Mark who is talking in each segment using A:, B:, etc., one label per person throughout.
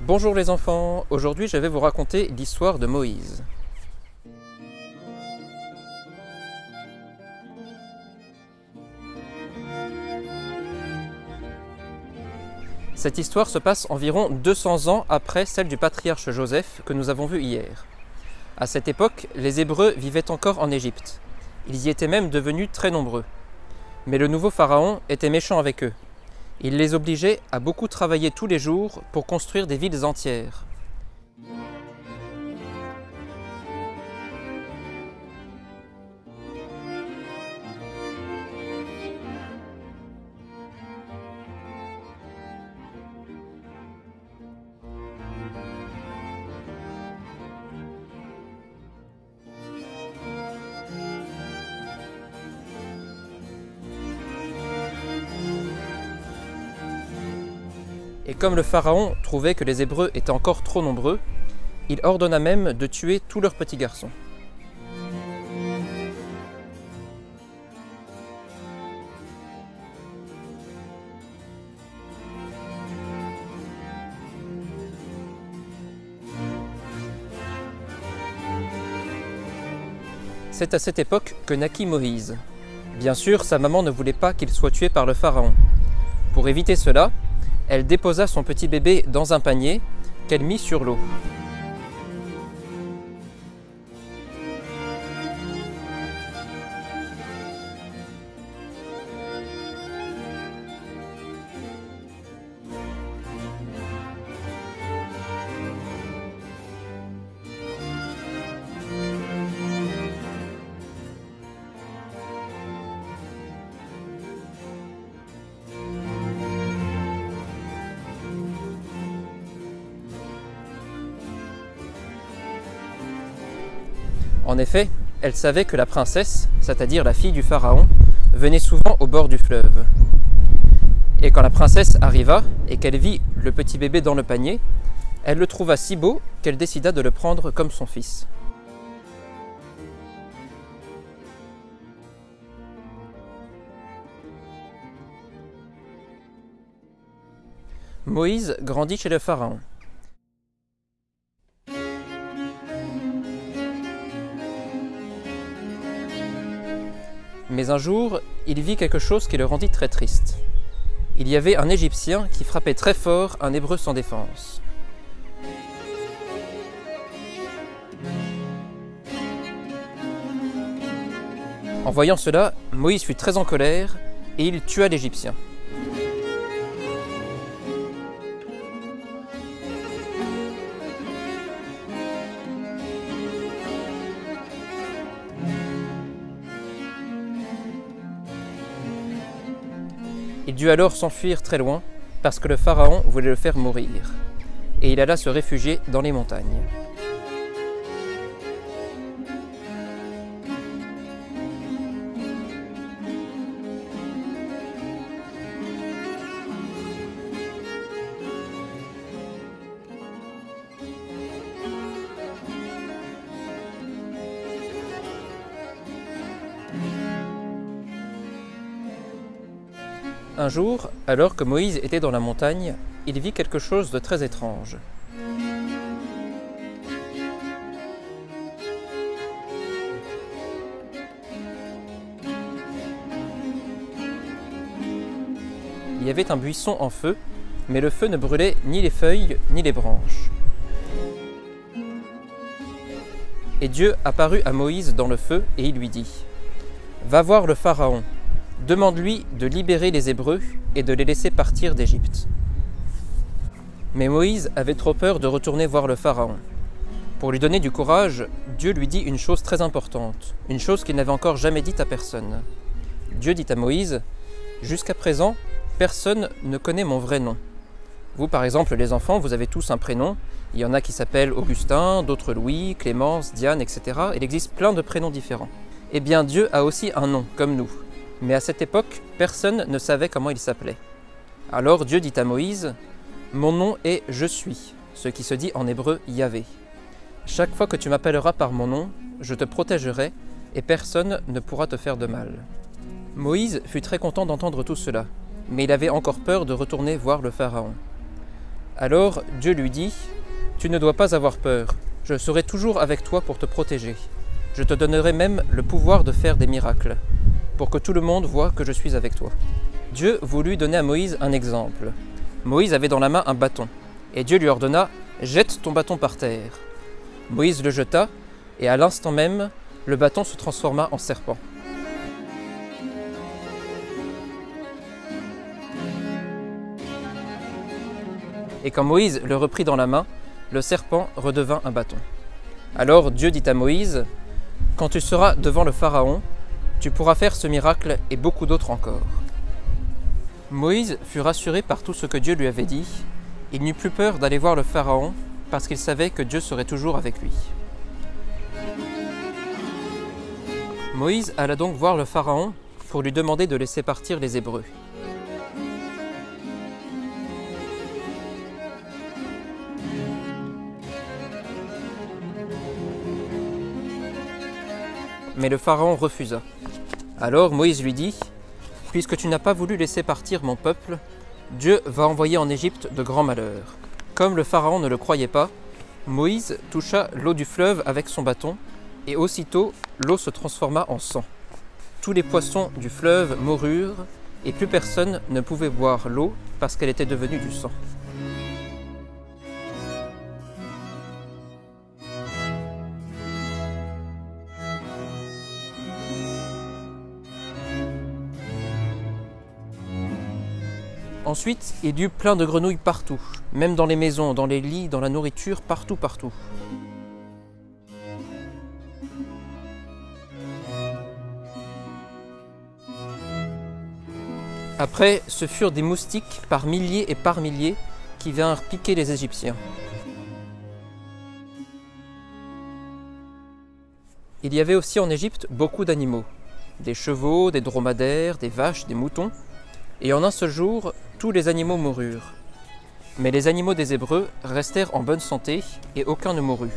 A: Bonjour les enfants, aujourd'hui je vais vous raconter l'histoire de Moïse. Cette histoire se passe environ 200 ans après celle du patriarche Joseph que nous avons vu hier. À cette époque, les Hébreux vivaient encore en Égypte. Ils y étaient même devenus très nombreux. Mais le nouveau pharaon était méchant avec eux. Il les obligeait à beaucoup travailler tous les jours pour construire des villes entières. Et comme le pharaon trouvait que les Hébreux étaient encore trop nombreux, il ordonna même de tuer tous leurs petits garçons. C'est à cette époque que naquit Moïse. Bien sûr, sa maman ne voulait pas qu'il soit tué par le pharaon. Pour éviter cela, elle déposa son petit bébé dans un panier qu'elle mit sur l'eau. En effet, elle savait que la princesse, c'est-à-dire la fille du pharaon, venait souvent au bord du fleuve. Et quand la princesse arriva et qu'elle vit le petit bébé dans le panier, elle le trouva si beau qu'elle décida de le prendre comme son fils. Moïse grandit chez le pharaon. Mais un jour, il vit quelque chose qui le rendit très triste. Il y avait un Égyptien qui frappait très fort un Hébreu sans défense. En voyant cela, Moïse fut très en colère et il tua l'Égyptien. Il dut alors s'enfuir très loin parce que le pharaon voulait le faire mourir. Et il alla se réfugier dans les montagnes. Un jour, alors que Moïse était dans la montagne, il vit quelque chose de très étrange. Il y avait un buisson en feu, mais le feu ne brûlait ni les feuilles ni les branches. Et Dieu apparut à Moïse dans le feu et il lui dit : « Va voir le Pharaon. Demande-lui de libérer les Hébreux et de les laisser partir d'Égypte. » Mais Moïse avait trop peur de retourner voir le Pharaon. Pour lui donner du courage, Dieu lui dit une chose très importante, une chose qu'il n'avait encore jamais dite à personne. Dieu dit à Moïse : « Jusqu'à présent, personne ne connaît mon vrai nom. Vous, par exemple, les enfants, vous avez tous un prénom. Il y en a qui s'appellent Augustin, d'autres Louis, Clémence, Diane, etc. Il existe plein de prénoms différents. Eh bien, Dieu a aussi un nom, comme nous. Mais à cette époque, personne ne savait comment il s'appelait. Alors Dieu dit à Moïse : « Mon nom est « Je suis », ce qui se dit en hébreu « Yahvé ». Chaque fois que tu m'appelleras par mon nom, je te protégerai et personne ne pourra te faire de mal. » Moïse fut très content d'entendre tout cela, mais il avait encore peur de retourner voir le Pharaon. Alors Dieu lui dit, « Tu ne dois pas avoir peur, je serai toujours avec toi pour te protéger. Je te donnerai même le pouvoir de faire des miracles, pour que tout le monde voie que je suis avec toi. » Dieu voulut donner à Moïse un exemple. Moïse avait dans la main un bâton, et Dieu lui ordonna « Jette ton bâton par terre ». Moïse le jeta, et à l'instant même, le bâton se transforma en serpent. Et quand Moïse le reprit dans la main, le serpent redevint un bâton. Alors Dieu dit à Moïse, « Quand tu seras devant le Pharaon, tu pourras faire ce miracle et beaucoup d'autres encore. » Moïse fut rassuré par tout ce que Dieu lui avait dit. Il n'eut plus peur d'aller voir le Pharaon parce qu'il savait que Dieu serait toujours avec lui. Moïse alla donc voir le Pharaon pour lui demander de laisser partir les Hébreux. Mais le Pharaon refusa. Alors Moïse lui dit, « Puisque tu n'as pas voulu laisser partir mon peuple, Dieu va envoyer en Égypte de grands malheurs. » Comme le Pharaon ne le croyait pas, Moïse toucha l'eau du fleuve avec son bâton, et aussitôt l'eau se transforma en sang. Tous les poissons du fleuve moururent, et plus personne ne pouvait boire l'eau parce qu'elle était devenue du sang. Ensuite, il y eut plein de grenouilles partout, même dans les maisons, dans les lits, dans la nourriture, partout. Après, ce furent des moustiques par milliers et par milliers qui vinrent piquer les Égyptiens. Il y avait aussi en Égypte beaucoup d'animaux, des chevaux, des dromadaires, des vaches, des moutons, et en un seul jour, tous les animaux moururent. Mais les animaux des Hébreux restèrent en bonne santé et aucun ne mourut.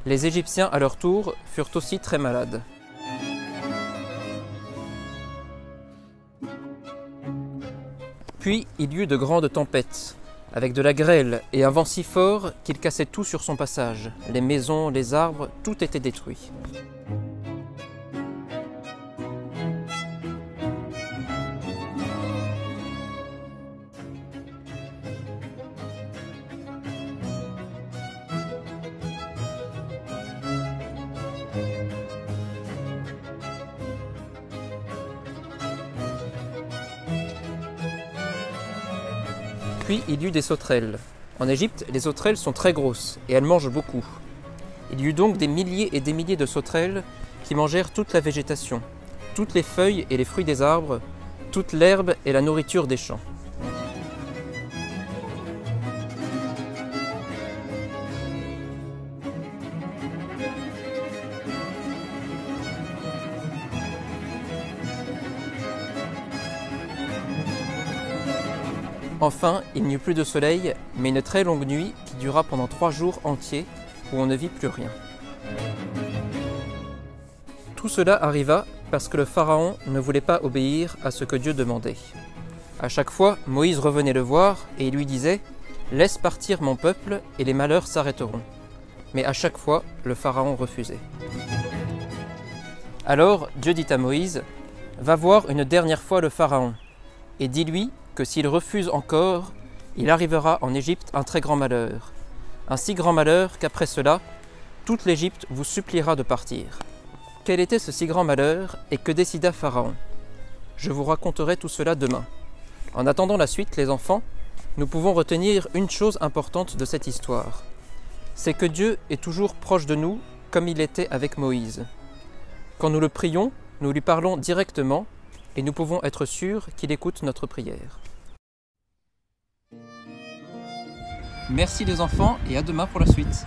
A: Les Égyptiens, à leur tour, furent aussi très malades. Puis il y eut de grandes tempêtes, avec de la grêle et un vent si fort qu'il cassait tout sur son passage. Les maisons, les arbres, tout était détruit. Puis il y eut des sauterelles. En Égypte, les sauterelles sont très grosses et elles mangent beaucoup. Il y eut donc des milliers et des milliers de sauterelles qui mangèrent toute la végétation, toutes les feuilles et les fruits des arbres, toute l'herbe et la nourriture des champs. Enfin, il n'y eut plus de soleil, mais une très longue nuit qui dura pendant 3 jours entiers, où on ne vit plus rien. Tout cela arriva parce que le Pharaon ne voulait pas obéir à ce que Dieu demandait. À chaque fois, Moïse revenait le voir et il lui disait « Laisse partir mon peuple et les malheurs s'arrêteront. » Mais à chaque fois, le Pharaon refusait. Alors Dieu dit à Moïse « Va voir une dernière fois le Pharaon, et dis-lui que s'il refuse encore, il arrivera en Égypte un très grand malheur. Un si grand malheur qu'après cela, toute l'Égypte vous suppliera de partir. » Quel était ce si grand malheur et que décida Pharaon? Je vous raconterai tout cela demain. En attendant la suite, les enfants, nous pouvons retenir une chose importante de cette histoire. C'est que Dieu est toujours proche de nous comme il était avec Moïse. Quand nous le prions, nous lui parlons directement et nous pouvons être sûrs qu'il écoute notre prière. Merci les enfants et à demain pour la suite.